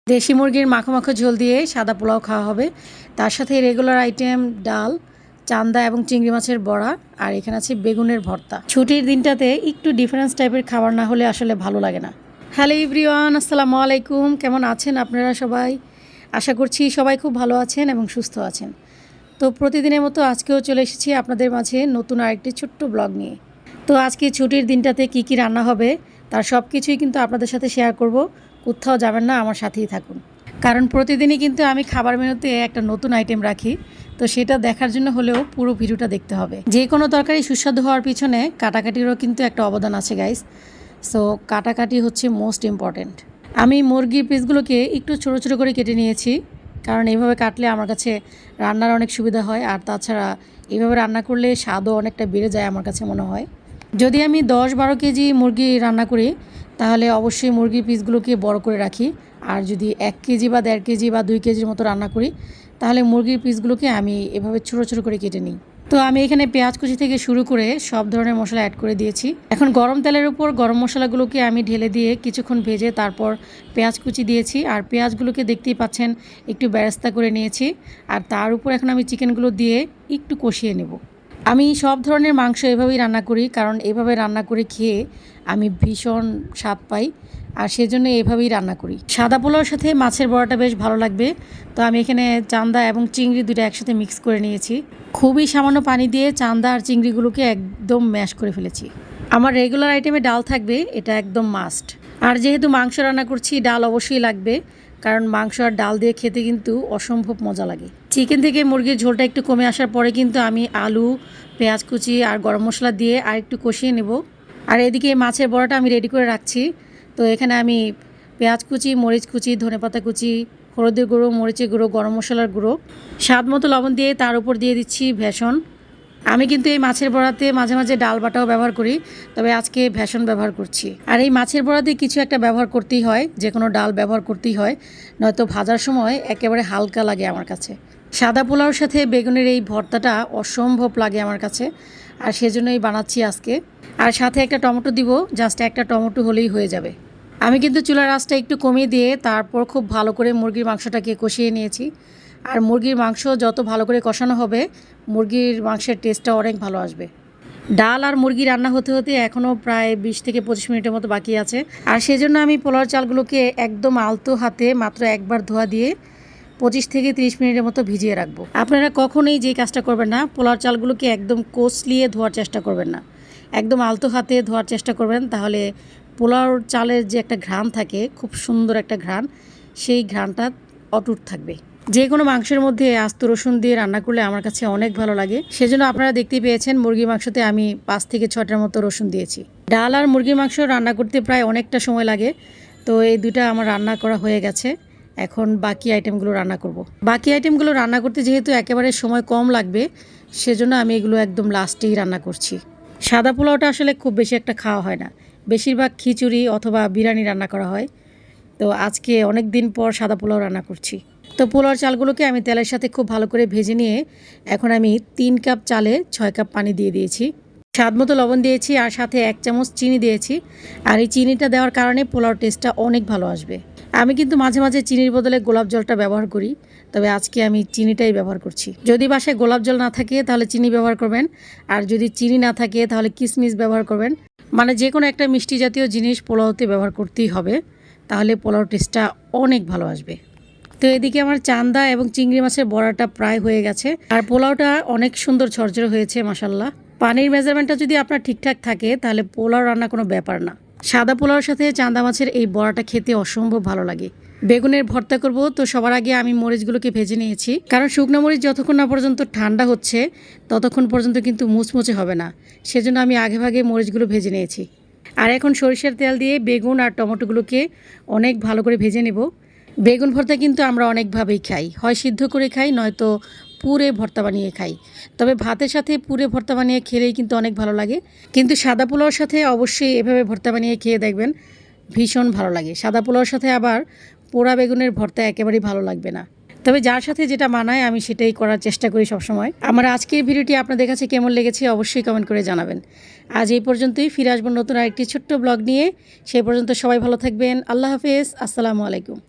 দেশি মুরগির মাখো মাখো ঝোল দিয়ে সাদা পোলাও খাওয়া হবে। তার সাথে রেগুলার আইটেম ডাল, চান্দা এবং চিংড়ি মাছের বড়া, আর এখানে আছে বেগুনের ভর্তা। ছুটির দিনটাতে একটু ডিফারেন্স টাইপের খাবার না হলে আসলে ভালো লাগে না। হ্যালো এভরিওয়ান, আসসালামু আলাইকুম। কেমন আছেন আপনারা সবাই? আশা করছি সবাই খুব ভালো আছেন এবং সুস্থ আছেন। তো প্রতিদিনের মতো আজকেও চলে এসেছি আপনাদের মাঝে নতুন আরেকটি ছোট্ট ব্লগ নিয়ে। তো আজকে ছুটির দিনটাতে কি কি রান্না হবে তার সব কিছুই কিন্তু আপনাদের সাথে শেয়ার করব। কোথাও যাবেন না, আমার সাথেই থাকুন। কারণ প্রতিদিনই কিন্তু আমি খাবার মেনুতে একটা নতুন আইটেম রাখি, তো সেটা দেখার জন্য হলেও পুরো ভিডিওটা দেখতে হবে। যে কোনো তরকারি সুস্বাদু হওয়ার পিছনে কাটাকাটিরও কিন্তু একটা অবদান আছে গাইস। সো কাটাকাটি হচ্ছে মোস্ট ইম্পর্ট্যান্ট। আমি মুরগির পিসগুলোকে একটু ছোটো ছোটো করে কেটে নিয়েছি, কারণ এইভাবে কাটলে আমার কাছে রান্নার অনেক সুবিধা হয়। আর তাছাড়া এইভাবে রান্না করলে স্বাদও অনেকটা বেড়ে যায় আমার কাছে মনে হয়। যদি আমি 10-12 কেজি মুরগি রান্না করি তাহলে অবশ্যই মুরগির পিসগুলোকে বড় করে রাখি। আর যদি 1 কেজি বা 1.5 কেজি বা 2 কেজির মতো রান্না করি তাহলে মুরগির পিসগুলোকে আমি এভাবে ছোটো ছোটো করে কেটে নিই। তো আমি এখানে পেঁয়াজ কুচি থেকে শুরু করে সব ধরনের মশলা অ্যাড করে দিয়েছি। এখন গরম তেলের উপর গরম মশলাগুলোকে আমি ঢেলে দিয়ে কিছুক্ষণ ভেজে তারপর পেঁয়াজ কুচি দিয়েছি। আর পেঁয়াজগুলোকে দেখতেই পাচ্ছেন একটু বেরেস্তা করে নিয়েছি। আর তার উপর এখন আমি চিকেনগুলো দিয়ে একটু কষিয়ে নেব। আমি সব ধরনের মাংস এভাবেই রান্না করি, কারণ এভাবে রান্না করে খেয়ে আমি ভীষণ স্বাদ পাই। আর সেজন্য এভাবেই রান্না করি। সাদা পোলাওর সাথে মাছের বড়াটা বেশ ভালো লাগবে। তো আমি এখানে চান্দা এবং চিংড়ি দুটো একসাথে মিক্স করে নিয়েছি। খুবই সামান্য পানি দিয়ে চান্দা আর চিংড়িগুলোকে একদম ম্যাশ করে ফেলেছি। আমার রেগুলার আইটেমে ডাল থাকবে, এটা একদম মাস্ট। আর যেহেতু মাংস রান্না করছি ডাল অবশ্যই লাগবে, কারণ মাংস আর ডাল দিয়ে খেতে কিন্তু অসম্ভব মজা লাগে। চিকেন থেকে মুরগির ঝোলটা একটু কমে আসার পরে কিন্তু আমি আলু, পেঁয়াজ কুচি আর গরম মশলা দিয়ে আর একটু কষিয়ে নেব। আর এদিকে মাছের বড়াটা আমি রেডি করে রাখছি। তো এখানে আমি পেঁয়াজ কুচি, মরিচ কুচি, ধনেপাতা কুচি, হলুদের গুঁড়ো, মরিচের গুঁড়ো, গরম মশলার গুঁড়ো, স্বাদ মতো লবণ দিয়ে তার উপর দিয়ে দিচ্ছি ভেষন। আমি কিন্তু এই মাছের বড়াতে মাঝে মাঝে ডাল বাটাও ব্যবহার করি, তবে আজকে ভেষন ব্যবহার করছি। আর এই মাছের বড়াতে কিছু একটা ব্যবহার করতেই হয়, যে কোনো ডাল ব্যবহার করতেই হয়, নয়তো ভাজার সময় একেবারে হালকা লাগে আমার কাছে। সাদা পোলাওর সাথে বেগুনের এই ভর্তাটা অসম্ভব লাগে আমার কাছে, আর সেজন্যই বানাচ্ছি আজকে। আর সাথে একটা টমেটো দিব, জাস্ট একটা টমেটো হলেই হয়ে যাবে। আমি কিন্তু চুলার আঁচটা একটু কমিয়ে দিয়ে তারপর খুব ভালো করে মুরগির মাংসটাকে কষিয়ে নিয়েছি। আর মুরগির মাংস যত ভালো করে কষানো হবে মুরগির মাংসের টেস্টটা অনেক ভালো আসবে। ডাল আর মুরগি রান্না হতে হতে এখনও প্রায় 20 থেকে 25 মিনিটের মতো বাকি আছে। আর সেজন্য আমি পোলাওর চালগুলোকে একদম আলতো হাতে মাত্র একবার ধোয়া দিয়ে 25 থেকে 30 মিনিটের মতো ভিজিয়ে রাখবো। আপনারা কখনোই যেই কাজটা করবেন না, পোলাওর চালগুলোকে একদম কষলিয়ে ধোয়ার চেষ্টা করবেন না, একদম আলতো হাতে ধোয়ার চেষ্টা করবেন। তাহলে পোলাওর চালের যে একটা ঘ্রাণ থাকে, খুব সুন্দর একটা ঘ্রাণ, সেই ঘ্রাণটা অটুট থাকবে। যে কোনো মাংসের মধ্যে আস্ত রসুন দিয়ে রান্না করলে আমার কাছে অনেক ভালো লাগে। সেজন্য আপনারা দেখতেই পেয়েছেন মুরগির মাংসতে আমি 5 থেকে 6টার মতো রসুন দিয়েছি। ডাল আর মুরগির মাংস রান্না করতে প্রায় অনেকটা সময় লাগে। তো এই দুটা আমার রান্না করা হয়ে গেছে। এখন বাকি আইটেমগুলো রান্না করব। বাকি আইটেমগুলো রান্না করতে যেহেতু একেবারে সময় কম লাগবে, সেজন্য আমি এগুলো একদম লাস্টেই রান্না করছি। সাদা পোলাওটা আসলে খুব বেশি একটা খাওয়া হয় না, বেশিরভাগ খিচুড়ি অথবা বিরিয়ানি রান্না করা হয়। তো আজকে অনেক দিন পর সাদা পোলাও রান্না করছি। তো পোলাওর চালগুলোকে আমি তেলের সাথে খুব ভালো করে ভেজে নিয়ে এখন আমি 3 কাপ চালে 6 কাপ পানি দিয়ে দিয়েছি। স্বাদ মতো লবণ দিয়েছি আর সাথে 1 চামচ চিনি দিয়েছি। আর এই চিনিটা দেওয়ার কারণে পোলাওর টেস্টটা অনেক ভালো আসবে। আমি কিন্তু মাঝে মাঝে চিনির বদলে গোলাপ জলটা ব্যবহার করি, তবে আজকে আমি চিনিটাই ব্যবহার করছি। যদি বাসায় গোলাপ জল না থাকে তাহলে চিনি ব্যবহার করবেন, আর যদি চিনি না থাকে তাহলে কিশমিশ ব্যবহার করবেন। মানে যে কোনো একটা মিষ্টি জাতীয় জিনিস পোলাওতে ব্যবহার করতেই হবে, তাহলে পোলাওর টেস্টটা অনেক ভালো আসবে। তো এদিকে আমার চান্দা এবং চিংড়ি মাছের বড়াটা প্রায় হয়ে গেছে, আর পোলাওটা অনেক সুন্দর ঝরঝরে হয়েছে মাশাল্লাহ। পানির মেজারমেন্টটা যদি আপনার ঠিকঠাক থাকে তাহলে পোলাও রান্না কোনো ব্যাপার না। সাদা পোলাওর সাথে চান্দা মাছের এই বড়াটা খেতে অসম্ভব ভালো লাগে। বেগুনের ভর্তা করব, তো সবার আগে আমি মরিচগুলোকে ভেজে নিয়েছি, কারণ শুকনো মরিচ যতক্ষণ না পর্যন্ত ঠান্ডা হচ্ছে ততক্ষণ পর্যন্ত কিন্তু মুচমুচে হবে না। সেজন্য আমি আগেভাগে মরিচগুলো ভেজে নিয়েছি। আর এখন সরিষার তেল দিয়ে বেগুন আর টমেটোগুলোকে অনেক ভালো করে ভেজে নেব। বেগুন ভর্তা কিন্তু আমরা অনেকভাবেই খাই, হয় সিদ্ধ করে খাই, নয়তো পুরে ভর্তা বানিয়ে খাই। তবে ভাতের সাথে পুরে ভর্তা বানিয়ে খেলেই কিন্তু অনেক ভালো লাগে। কিন্তু সাদা পোলাওর সাথে অবশ্যই এভাবে ভর্তা বানিয়ে খেয়ে দেখবেন, ভীষণ ভালো লাগে। সাদা পোলাওর সাথে আবার পোড়া বেগুনের ভর্তা একেবারেই ভালো লাগবে না। তবে যার সাথে যেটা মানায় আমি সেটাই করার চেষ্টা করি সবসময়। আমার আজকের ভিডিওটি আপনাদের কাছে কেমন লেগেছে অবশ্যই কমেন্ট করে জানাবেন। আজ এই পর্যন্তই, ফিরে আসবো নতুন আরেকটি ছোট্ট ব্লগ নিয়ে। সেই পর্যন্ত সবাই ভালো থাকবেন। আল্লাহ হাফেজ, আসসালামু আলাইকুম।